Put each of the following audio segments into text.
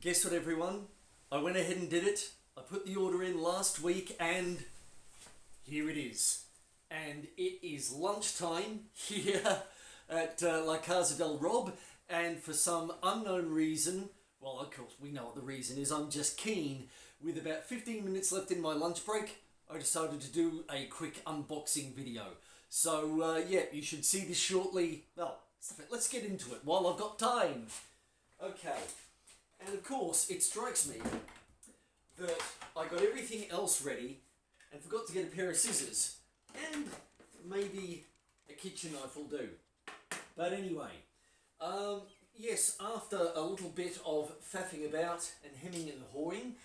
Guess what, everyone? I went ahead and did it. I put the order in last week and here it is. And it is lunchtime here at La Casa del Rob, and for some unknown reason, well, of course we know what the reason is, I'm just keen. With about 15 minutes left in my lunch break, I decided to do a quick unboxing video. So yeah, you should see this shortly. Well, let's get into it while I've got time. Okay, and of course it strikes me that I got everything else ready and forgot to get a pair of scissors, and maybe a kitchen knife will do. But anyway, yes, after a little bit of faffing about and hemming and hawing,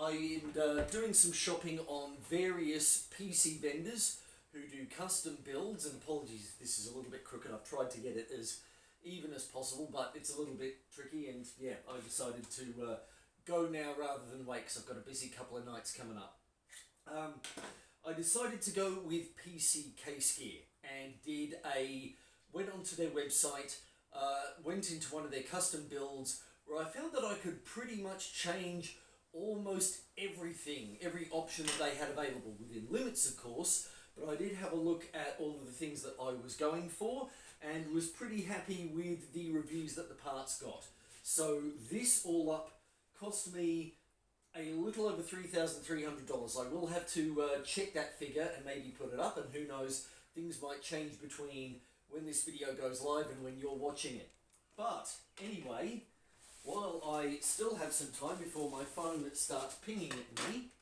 I'm doing some shopping on various PC vendors who do custom builds, and apologies if this is a little bit crooked. I've tried to get it as even as possible, but it's a little bit tricky, and yeah, I decided to go now rather than wait because I've got a busy couple of nights coming up. I decided to go with G.Skill and went onto their website, went into one of their custom builds where I found that I could pretty much change almost everything, every option that they had available, within limits of course, but I did have a look at all of the things that I was going for and was pretty happy with the reviews that the parts got. So this all up cost me a little over $3,300. I will have to check that figure and maybe put it up, and who knows, things might change between when this video goes live and when you're watching it. But anyway, while I still have some time before my phone starts pinging at me,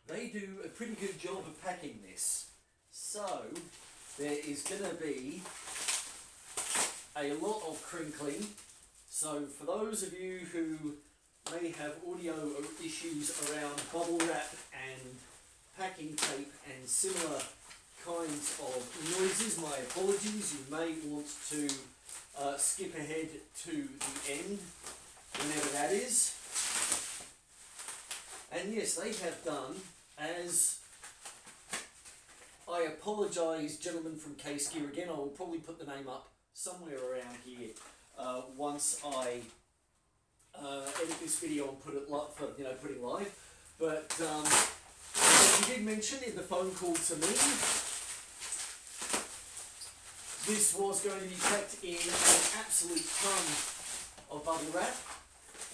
they do a pretty good job of packing this. So there is going to be a lot of crinkling. So for those of you who may have audio issues around bubble wrap and packing tape and similar kinds of noises, my apologies. You may want to skip ahead to the end, whenever that is. And yes, they have done, as I apologise, gentlemen from G.Skill, again, I will probably put the name up somewhere around here once I edit this video and put it live, put it live. But as you did mention in the phone call to me, this was going to be packed in an absolute ton of bubble wrap.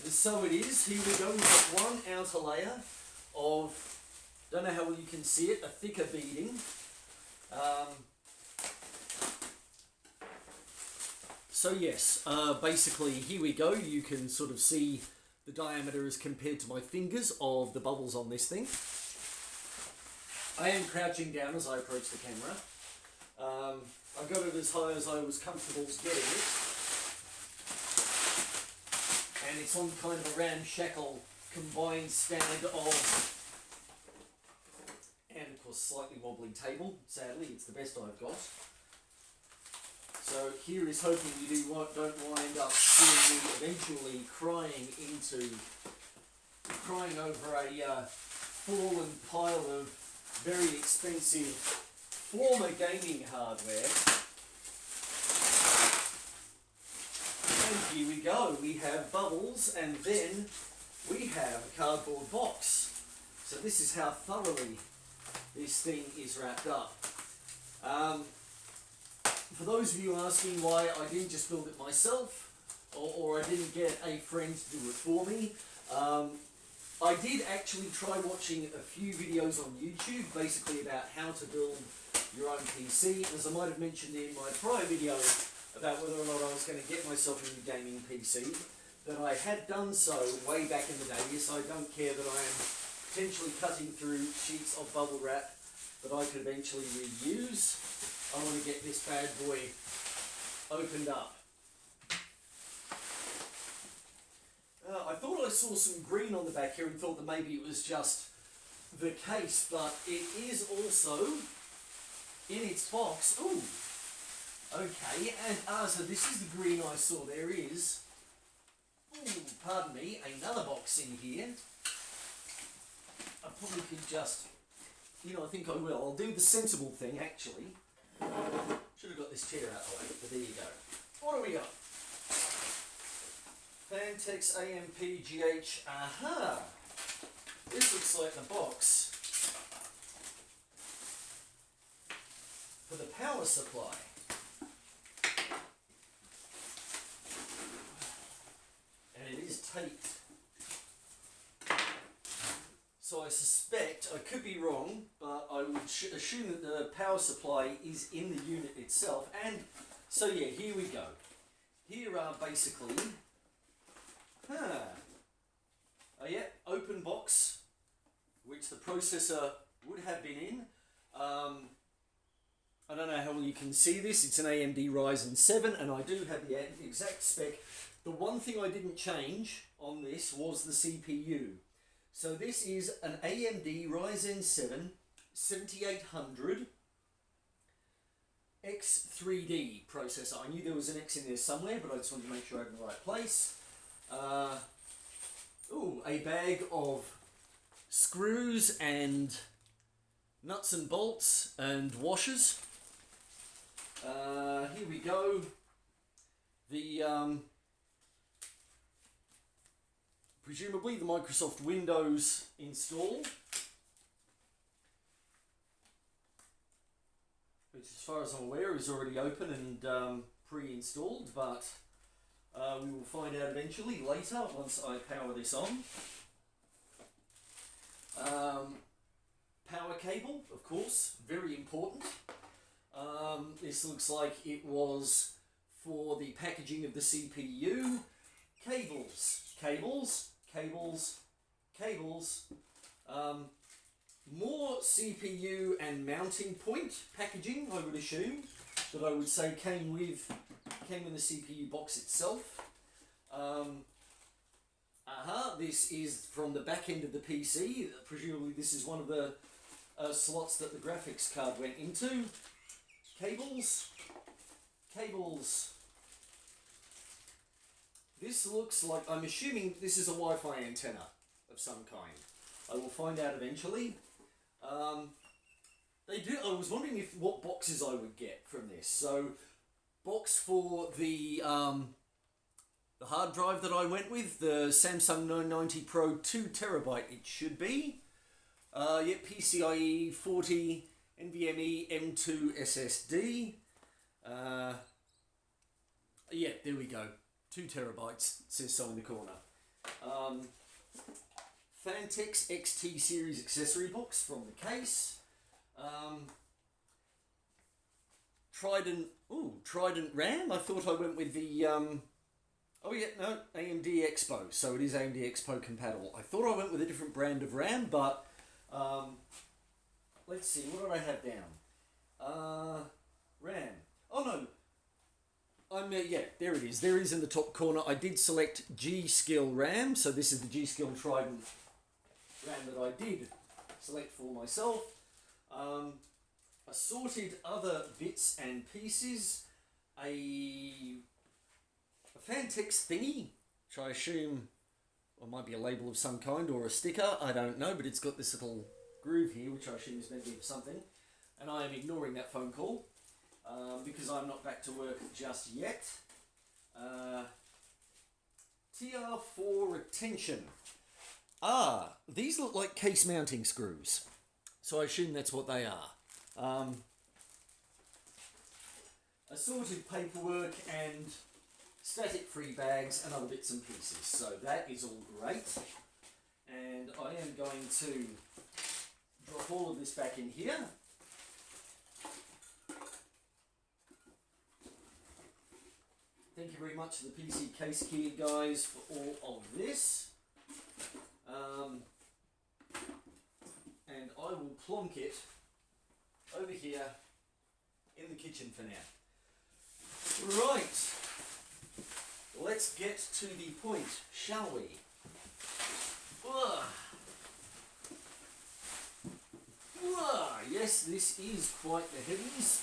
And so it is. Here we go. We've got one outer layer of, don't know how well you can see it, a thicker beading. So yes, basically here we go. You can sort of see the diameter as compared to my fingers of the bubbles on this thing. I am crouching down as I approach the camera. I got it as high as I was comfortable getting it. And it's on kind of a ramshackle combined stand of, and of course slightly wobbly table. Sadly, it's the best I've got. So here is hoping you don't wind up seeing me eventually crying over a fallen pile of very expensive former gaming hardware. And here we go. We have bubbles, and then we have a cardboard box. So this is how thoroughly this thing is wrapped up. For those of you asking why I didn't just build it myself, or I didn't get a friend to do it for me, I did actually try watching a few videos on YouTube, basically about how to build your own PC. As I might have mentioned in my prior video about whether or not I was going to get myself a new gaming PC, that I had done so way back in the day. Yes, I don't care that I am potentially cutting through sheets of bubble wrap that I could eventually reuse. I want to get this bad boy opened up. I thought I saw some green on the back here and thought that maybe it was just the case, but it is also in its box. Ooh, okay, and so this is the green I saw. There is, pardon me, another box in here. I probably could just, I think I will. I'll do the sensible thing, actually. Should have got this chair out of the way, but there you go. What do we got? Phanteks AMPGH. Aha! This looks like the box for the power supply. And it is taped. So I suspect, I could be wrong, but I would assume that the power supply is in the unit itself. And so yeah, here we go. Here are basically, yeah, open box, which the processor would have been in. I don't know how well you can see this. It's an AMD Ryzen 7, and I do have the exact spec. The one thing I didn't change on this was the CPU. So this is an AMD Ryzen 7 7800 X3D processor. I knew there was an X in there somewhere, but I just wanted to make sure I had in the right place. A bag of screws and nuts and bolts and washers. Here we go. The presumably the Microsoft Windows install, which as far as I'm aware is already open and pre-installed, but we will find out eventually later once I power this on. Power cable, of course, very important. This looks like it was for the packaging of the CPU. Cables. More CPU and mounting point packaging, I would assume, that I would say came in the CPU box itself. This is from the back end of the PC. Presumably this is one of the slots that the graphics card went into. Cables. This looks like, I'm assuming this is a Wi-Fi antenna of some kind. I will find out eventually. I was wondering what boxes I would get from this. So, box for the hard drive that I went with, the Samsung 990 Pro 2TB it should be. PCIe 40 NVMe M.2 SSD. There we go. 2 terabytes, it says so in the corner. Phanteks XT series accessory box from the case. Trident RAM. I thought I went with the AMD EXPO. So it is AMD EXPO compatible. I thought I went with a different brand of RAM, but let's see, what did I have down? RAM. Oh no. There it is. There it is in the top corner. I did select G.Skill RAM, so this is the G.Skill Trident RAM that I did select for myself. Assorted other bits and pieces. A Phanteks thingy, which I assume might be a label of some kind or a sticker. I don't know, but it's got this little groove here, which I assume is meant to be for something. And I am ignoring that phone call. Because I'm not back to work just yet. TR4 retention. These look like case mounting screws. So I assume that's what they are. Assorted paperwork and static free bags and other bits and pieces. So that is all great. And I am going to drop all of this back in here. Thank you very much to the PC Case Gear guys for all of this. And I will plonk it over here in the kitchen for now. Right, let's get to the point, shall we? Yes, this is quite the heavens.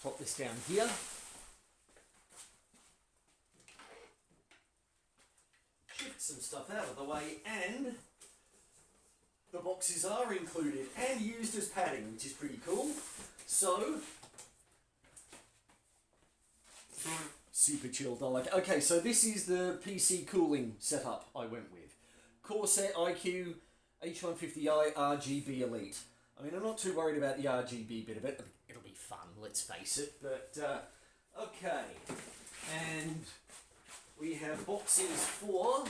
pop this down here. Shift some stuff out of the way, and the boxes are included and used as padding, which is pretty cool. So, super chilled, I like it. Okay, so this is the PC cooling setup I went with. Corsair iCUE H150i RGB Elite. I mean, I'm not too worried about the RGB bit of it. It'll be fun, let's face it. But, okay. And we have boxes for,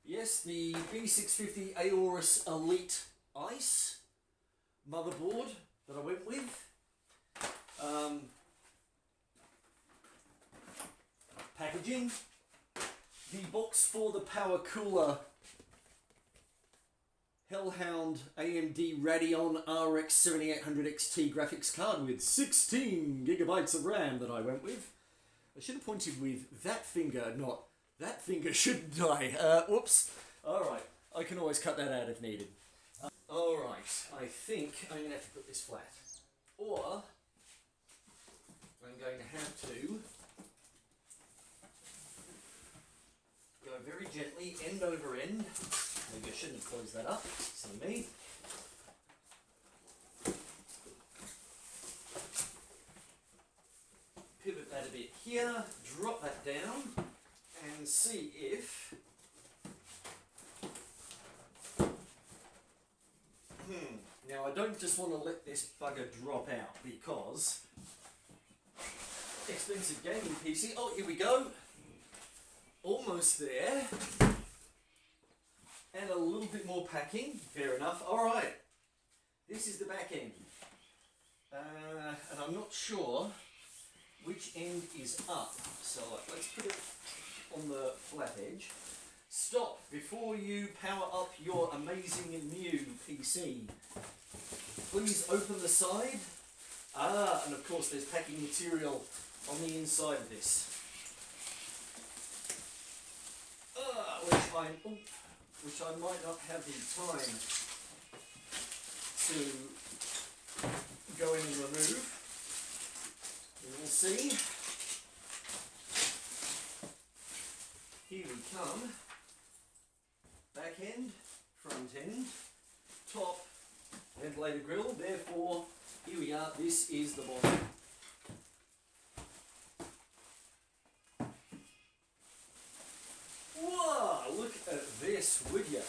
yes, the B650 Aorus Elite Ice motherboard that I went with. Packaging. The box for the PowerColor Hellhound AMD Radeon RX 7800 XT graphics card with 16 gigabytes of RAM that I went with. I should have pointed with that finger, not that finger shouldn't I? Whoops. Alright, I can always cut that out if needed. Alright, I think I'm going to have to put this flat. Or, I'm going to have to go very gently, end over end. Maybe I shouldn't have closed that up, silly me. Pivot that a bit here, drop that down, and see if... Now I don't just want to let this bugger drop out because expensive gaming PC. Oh, here we go. Almost there. And a little bit more packing. Fair enough. Alright. This is the back end. And I'm not sure which end is up. So let's put it on the flat edge. Stop before you power up your amazing new PC. Please open the side. And of course there's packing material on the inside of this. Which I might not have the time to go in and remove. We will see. Here we come. Back end, front end, top, ventilator grill. Therefore, here we are. This is the bottom. Whoa! Look at this, would ya?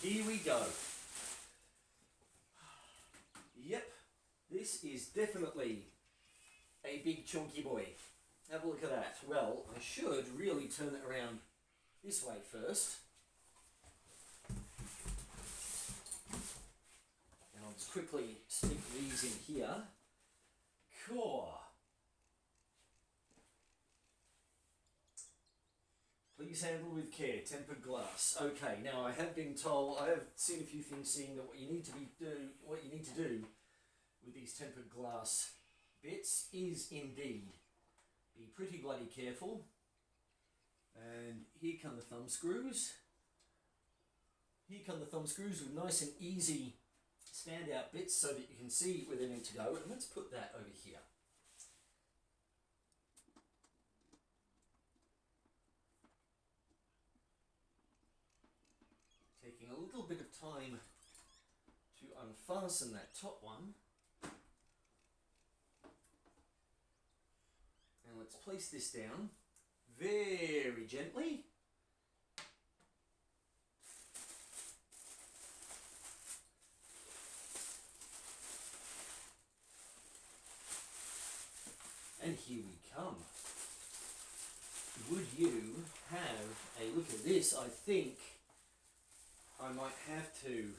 Here we go. Yep, this is definitely a big chunky boy. Have a look at that. Well, I should really turn it around this way first. And I'll just quickly stick these in here. Cool. Please handle with care, tempered glass. Okay, now I have been told, I have seen a few things saying that what you need to do with these tempered glass bits is indeed be pretty bloody careful. And here come the thumb screws. Here come the thumb screws with nice and easy standout bits so that you can see where they need to go. And let's put that over here. Taking a little bit of time to unfasten that top one. And let's place this down very gently. And here we come. Would you have a look at this? I think I might have to.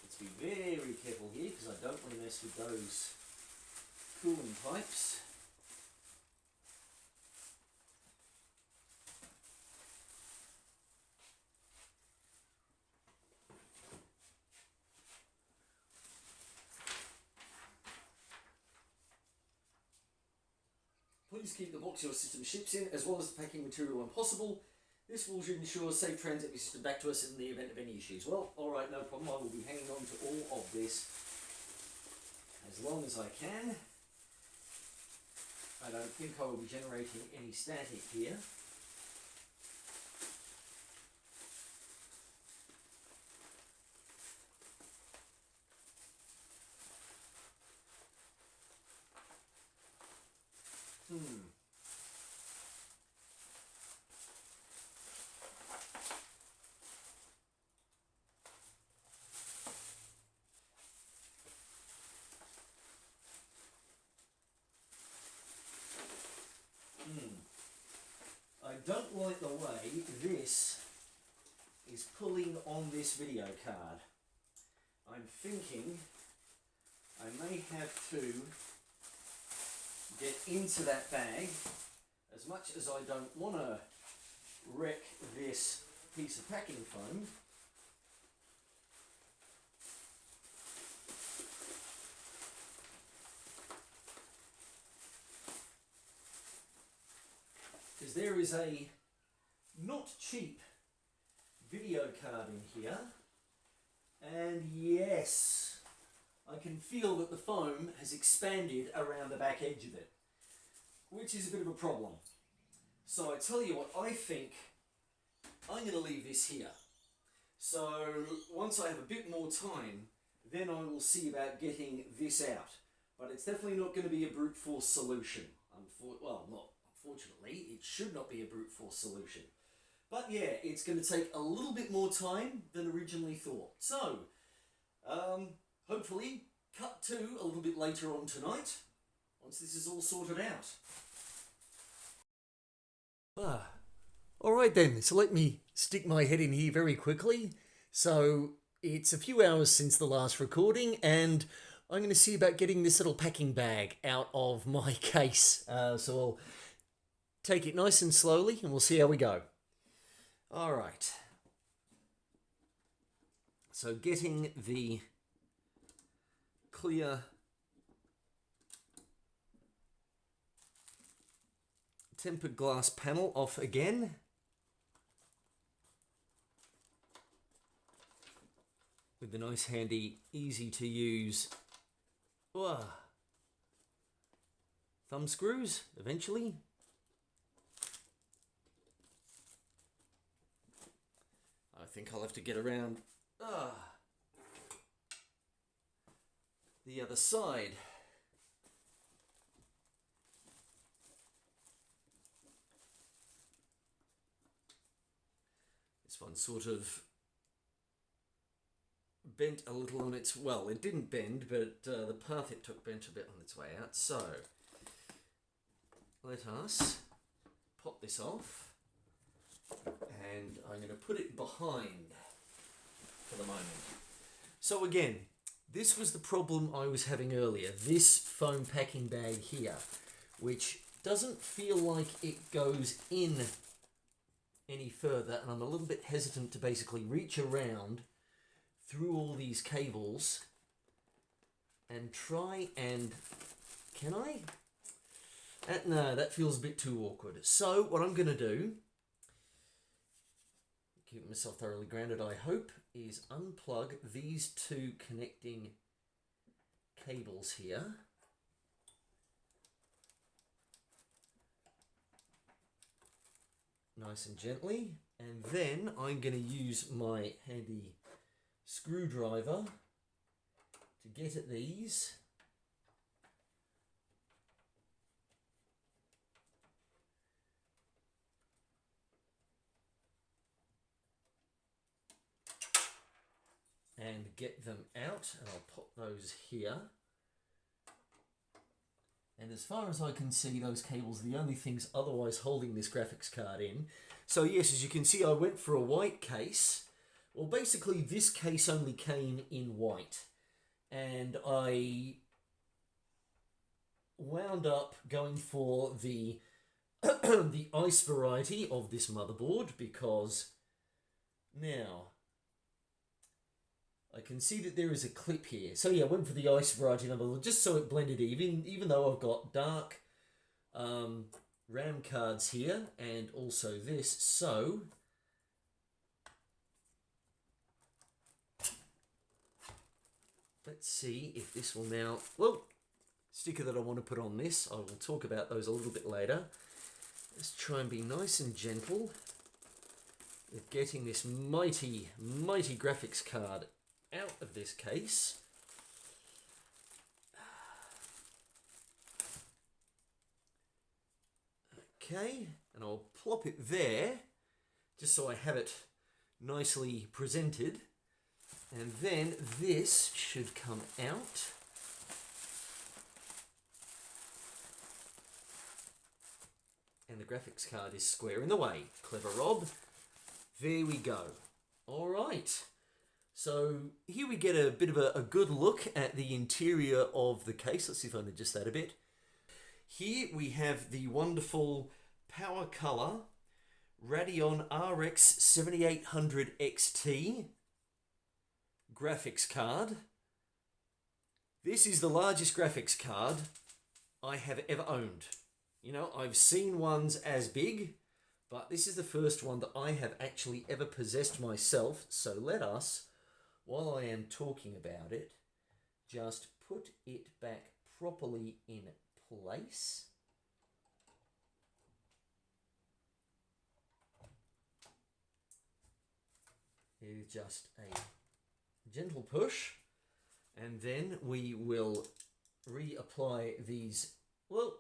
Let's be very careful here because I don't want to mess with those cooling pipes. Please keep the box your system ships in, as well as the packing material when possible. This will ensure safe transit of your system back to us in the event of any issues. Well, alright, no problem. I will be hanging on to all of this as long as I can. I don't think I will be generating any static here. I don't like the way this is pulling on this video card. I'm thinking I may have to get into that bag, as much as I don't want to wreck this piece of packing foam. Because there is a not cheap video card in here, and yes, I can feel that the foam has expanded around the back edge of it, which is a bit of a problem. So I tell you what, I think I'm going to leave this here. So once I have a bit more time, then I will see about getting this out. But it's definitely not going to be a brute force solution. Well, not unfortunately, it should not be a brute force solution. But yeah, it's going to take a little bit more time than originally thought. So, hopefully, cut to a little bit later on tonight, once this is all sorted out. Alright then, so let me stick my head in here very quickly. So, it's a few hours since the last recording, and I'm going to see about getting this little packing bag out of my case. So I'll take it nice and slowly, and we'll see how we go. Alright. So getting the clear tempered glass panel off again. With the nice handy, easy to use thumb screws eventually. I think I'll have to get around the other side. This one sort of bent a little on its, well, it didn't bend, but the path it took bent a bit on its way out. So let us pop this off, and I'm going to put it behind for the moment. So again, this was the problem I was having earlier, this foam packing bag here, which doesn't feel like it goes in any further, and I'm a little bit hesitant to basically reach around through all these cables and try and... Can I? No, that feels a bit too awkward. So what I'm going to do, keep myself thoroughly grounded I hope, is unplug these two connecting cables here. Nice and gently. And then I'm going to use my handy screwdriver to get at these. And get them out, and I'll pop those here. And as far as I can see, those cables are the only things otherwise holding this graphics card in. So yes, as you can see, I went for a white case. Well, basically this case only came in white, and I wound up going for the the ice variety of this motherboard, because now I can see that there is a clip here. So yeah, I went for the ice variety number just so it blended even though I've got dark RAM cards here, and also this. So let's see if this will now... Well, sticker that I want to put on this. I will talk about those a little bit later. Let's try and be nice and gentle with getting this mighty graphics card out of this case. Okay, and I'll plop it there, just so I have it nicely presented. And then this should come out. And the graphics card is square in the way. Clever Rob. There we go. All right. So here we get a bit of a good look at the interior of the case. Let's see if I can adjust that a bit. Here we have the wonderful PowerColor Radeon RX 7800 XT graphics card. This is the largest graphics card I have ever owned. You know, I've seen ones as big, but this is the first one that I have actually ever possessed myself. So let us, while I am talking about it, just put it back properly in place. Here's just a gentle push, and then we will reapply these. Well,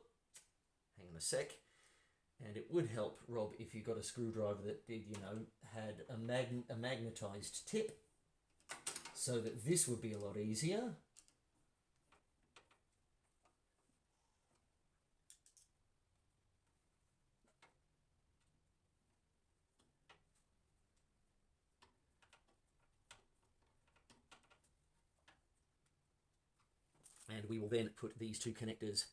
hang on a sec. And it would help, Rob, if you got a screwdriver that did, you know, had a magnetized tip, so that this would be a lot easier. And we will then put these two connectors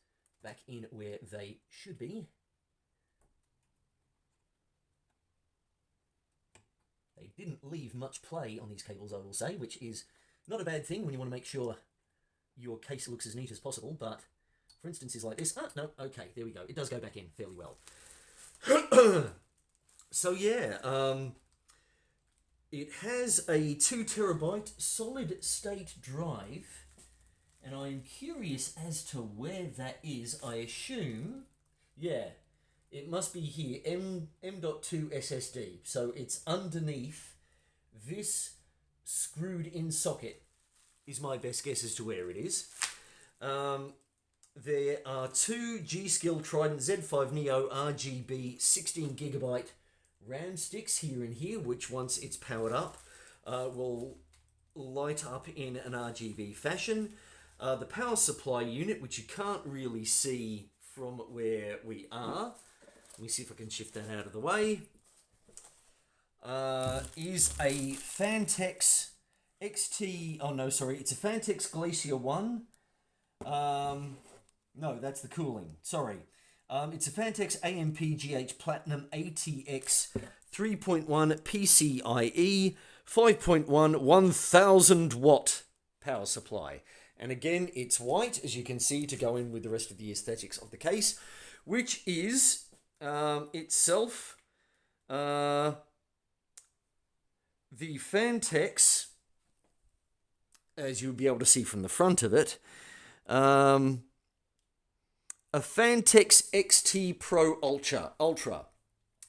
back in where they should be. They didn't leave much play on these cables, I will say, which is not a bad thing when you want to make sure your case looks as neat as possible. But for instances like this, no, okay, there we go. It does go back in fairly well. So yeah, it has a 2 terabyte solid state drive, and I'm curious as to where that is. I assume, yeah, it must be here, M.2 SSD. So it's underneath this screwed in socket, is my best guess as to where it is. There are 2 G.Skill Trident Z5 Neo RGB 16GB RAM sticks here and here, which once it's powered up will light up in an RGB fashion. The power supply unit, which you can't really see from where we are, let me see if I can shift that out of the way, is a Phanteks XT, oh no, sorry, it's a Phanteks Glacier 1. No, that's the cooling, sorry. It's a Phanteks AMPGH Platinum ATX 3.1 PCIe 5.1 1000 watt power supply. And again, it's white, as you can see, to go in with the rest of the aesthetics of the case, which is itself the Phanteks, as you'll be able to see from the front of it, a Phanteks XT Pro Ultra,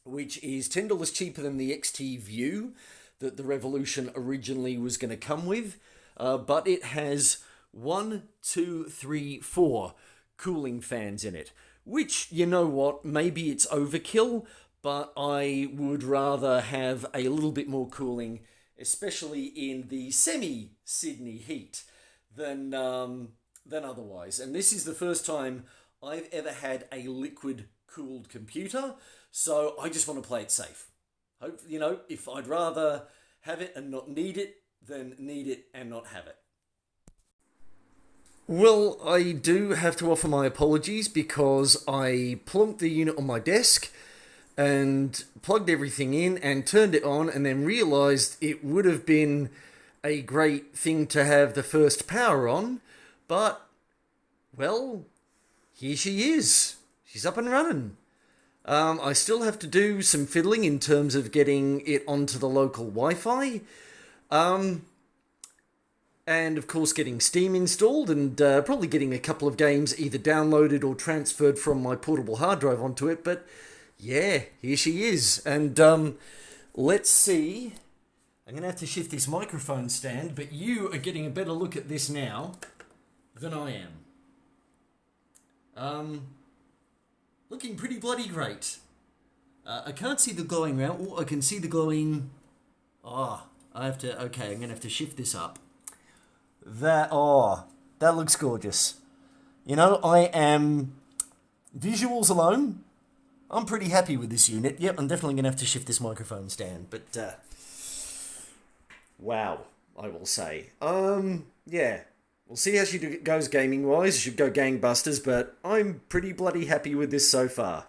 which is $10 cheaper than the XT View that the Revolution originally was going to come with, but it has 1, 2, 3, 4 cooling fans in it, which, you know what, maybe it's overkill, but I would rather have a little bit more cooling, especially in the semi-Sydney heat, than otherwise. And this is the first time I've ever had a liquid-cooled computer, so I just want to play it safe. Hope, you know, if I'd rather have it and not need it, than need it and not have it. Well, I do have to offer my apologies because I plunked the unit on my desk and plugged everything in and turned it on, and then realised it would have been a great thing to have the first power on, but, well, here she is. she's up and running. I still have to do some fiddling in terms of getting it onto the local Wi-Fi. And of course getting Steam installed and probably getting a couple of games either downloaded or transferred from my portable hard drive onto it. But yeah, here she is. And let's see. I'm going to have to shift this microphone stand, but you are getting a better look at this now than I am. Looking pretty bloody great. I can't see the glowing around. Oh, I can see the glowing. Oh, okay, I'm going to have to shift this up. That looks gorgeous. You know, I am... Visuals alone, I'm pretty happy with this unit. Yep, I'm definitely going to have to shift this microphone stand, but... wow, I will say. Yeah. We'll see how she goes gaming-wise. She should go gangbusters, but I'm pretty bloody happy with this so far.